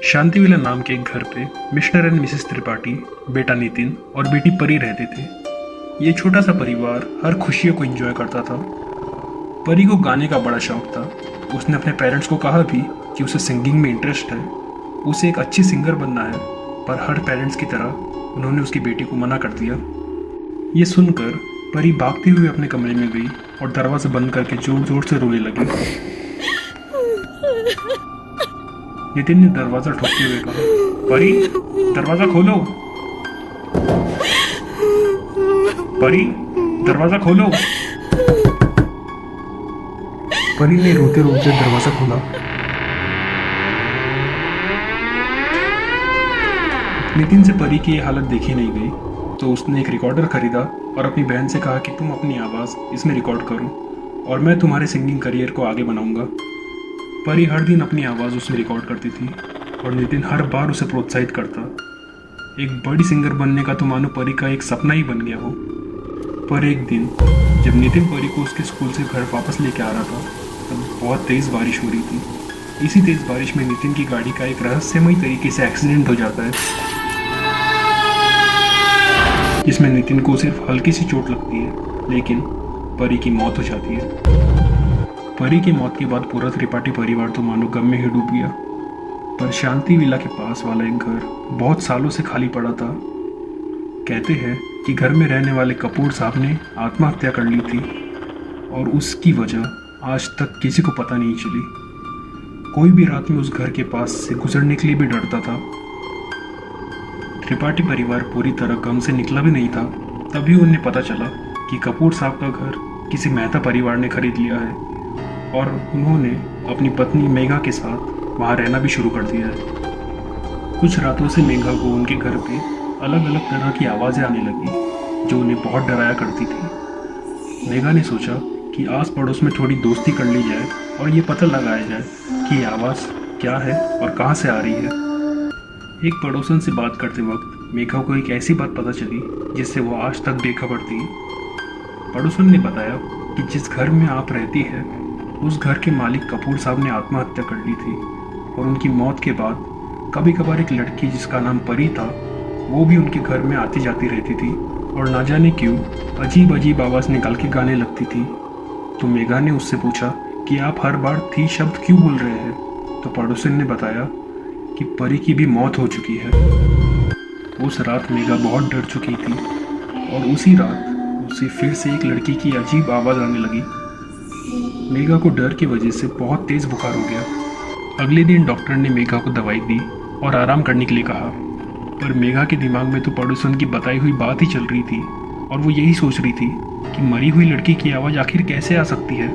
शांति villa नाम के एक घर पे मिस्टर एंड मिसेस त्रिपाठी, बेटा नितिन और बेटी परी रहते थे। ये छोटा सा परिवार हर खुशियों को एंजॉय करता था। परी को गाने का बड़ा शौक था। उसने अपने पेरेंट्स को कहा भी कि उसे सिंगिंग में इंटरेस्ट है, उसे एक अच्छी सिंगर बनना है, पर हर पेरेंट्स की तरह उन्होंने उसकी बेटी को मना कर दिया। ये सुनकर परी भागते हुए अपने कमरे में गई और दरवाजा बंद करके जोर जोर से रोने लगी। नितिन ने दरवाजा ठोकते हुए कहा, परी, दरवाजा खोलो। परी, दरवाजा खोलो। परी ने रोते रोते दरवाजा खोला। नितिन से परी की ये हालत देखी नहीं गई, तो उसने एक रिकॉर्डर खरीदा और अपनी बहन से कहा कि तुम अपनी आवाज़ इसमें रिकॉर्ड करो और मैं तुम्हारे सिंगिंग करियर को आगे बनाऊंगा। परी हर दिन अपनी आवाज़ उसमें रिकॉर्ड करती थी और नितिन हर बार उसे प्रोत्साहित करता। एक बड़ी सिंगर बनने का तो मानो परी का एक सपना ही बन गया हो। पर एक दिन जब नितिन परी को उसके स्कूल से घर वापस लेके आ रहा था, तब बहुत तेज़ बारिश हो रही थी। इसी तेज़ बारिश में नितिन की गाड़ी का एक रहस्यमयी तरीके से एक्सीडेंट हो जाता है, जिसमें नितिन को सिर्फ हल्की सी चोट लगती है, लेकिन परी की मौत हो जाती है। परी की मौत के बाद पूरा त्रिपाठी परिवार तो मानो गम में ही डूब गया। पर शांति विला के पास वाला एक घर बहुत सालों से खाली पड़ा था। कहते हैं कि घर में रहने वाले कपूर साहब ने आत्महत्या कर ली थी और उसकी वजह आज तक किसी को पता नहीं चली। कोई भी रात में उस घर के पास से गुजरने के लिए भी डरता था। त्रिपाठी परिवार पूरी तरह गम से निकला भी नहीं था, तभी उन्हें पता चला कि कपूर साहब का घर किसी मेहता परिवार ने खरीद लिया है और उन्होंने अपनी पत्नी मेघा के साथ वहाँ रहना भी शुरू कर दिया है। कुछ रातों से मेघा को उनके घर पे अलग अलग तरह की आवाज़ें आने लगी, जो उन्हें बहुत डराया करती थी। मेघा ने सोचा कि आस पड़ोस में थोड़ी दोस्ती कर ली जाए और ये पता लगाया जाए कि ये आवाज़ क्या है और कहाँ से आ रही है। एक पड़ोसन से बात करते वक्त मेघा को एक ऐसी बात पता चली जिससे वो आज तक बेखबर थी। पड़ोसन ने बताया कि जिस घर में आप रहती है, उस घर के मालिक कपूर साहब ने आत्महत्या कर ली थी और उनकी मौत के बाद कभी कभार एक लड़की जिसका नाम परी था, वो भी उनके घर में आती जाती रहती थी और ना जाने क्यों अजीब अजीब आवाज़ निकाल के गाने लगती थी। तो मेघा ने उससे पूछा कि आप हर बार थी शब्द क्यों बोल रहे हैं? तो पड़ोसन ने बताया कि परी की भी मौत हो चुकी है। उस रात मेघा बहुत डर चुकी थी और उसी रात उसे फिर से एक लड़की की अजीब आवाज़ आने लगी। मेघा को डर की वजह से बहुत तेज़ बुखार हो गया। अगले दिन डॉक्टर ने मेघा को दवाई दी और आराम करने के लिए कहा, पर मेघा के दिमाग में तो पड़ोसन की बताई हुई बात ही चल रही थी और वो यही सोच रही थी कि मरी हुई लड़की की आवाज़ आखिर कैसे आ सकती है।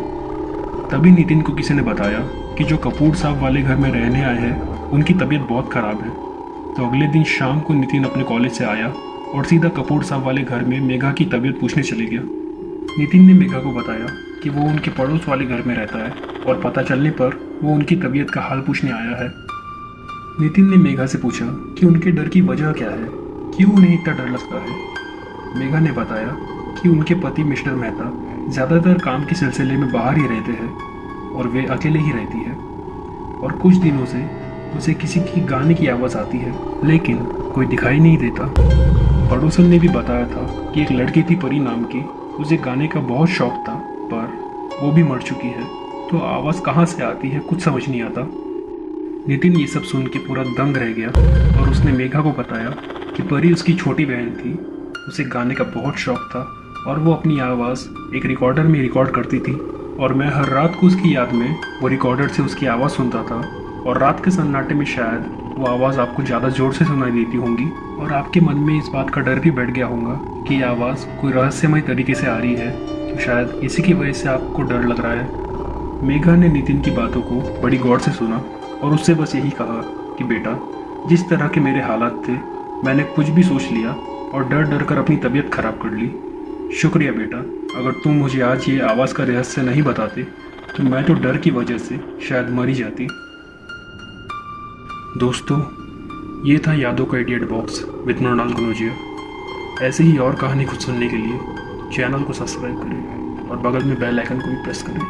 तभी नितिन को किसी ने बताया कि जो कपूर साहब वाले घर में रहने आए हैं, उनकी तबीयत बहुत ख़राब है। तो अगले दिन शाम को नितिन अपने कॉलेज से आया और सीधा कपूर साहब वाले घर में मेघा की तबीयत पूछने चले गया। नितिन ने मेघा को बताया कि वो उनके पड़ोस वाले घर में रहता है और पता चलने पर वो उनकी तबीयत का हाल पूछने आया है। नितिन ने मेघा से पूछा कि उनके डर की वजह क्या है, क्यों उन्हें इतना डर लगता है। मेघा ने बताया कि उनके पति मिस्टर मेहता ज़्यादातर काम के सिलसिले में बाहर ही रहते हैं और वे अकेले ही रहती है और कुछ दिनों से उसे किसी की गाने की आवाज़ आती है, लेकिन कोई दिखाई नहीं देता। पड़ोसन ने भी बताया था कि एक लड़की थी परी नाम की, उसे गाने का बहुत शौक था, पर वो भी मर चुकी है। तो आवाज़ कहाँ से आती है कुछ समझ नहीं आता। नितिन ये सब सुन के पूरा दंग रह गया और उसने मेघा को बताया कि परी उसकी छोटी बहन थी, उसे गाने का बहुत शौक था और वो अपनी आवाज़ एक रिकॉर्डर में रिकॉर्ड करती थी और मैं हर रात को उसकी याद में वो रिकॉर्डर से उसकी आवाज़ सुनता था और रात के सन्नाटे में शायद वो आवाज़ आपको ज़्यादा ज़ोर से सुनाई देती होंगी और आपके मन में इस बात का डर भी बैठ गया होगा कि ये आवाज़ कोई रहस्यमय तरीके से आ रही है, तो शायद इसी की वजह से आपको डर लग रहा है। मेघा ने नितिन की बातों को बड़ी गौर से सुना और उससे बस यही कहा कि बेटा, जिस तरह के मेरे हालात थे, मैंने कुछ भी सोच लिया और डर डर कर अपनी तबीयत खराब कर ली। शुक्रिया बेटा, अगर तुम मुझे आज ये आवाज़ का रहस्य नहीं बताते तो मैं तो डर की वजह से शायद मर ही जाती। दोस्तों, ये था यादों का idiot box with Mrinal Kanaujia. ऐसे ही और कहानी खुद सुनने के लिए चैनल को सब्सक्राइब करें और बगल में बेल आइकन को भी प्रेस करें।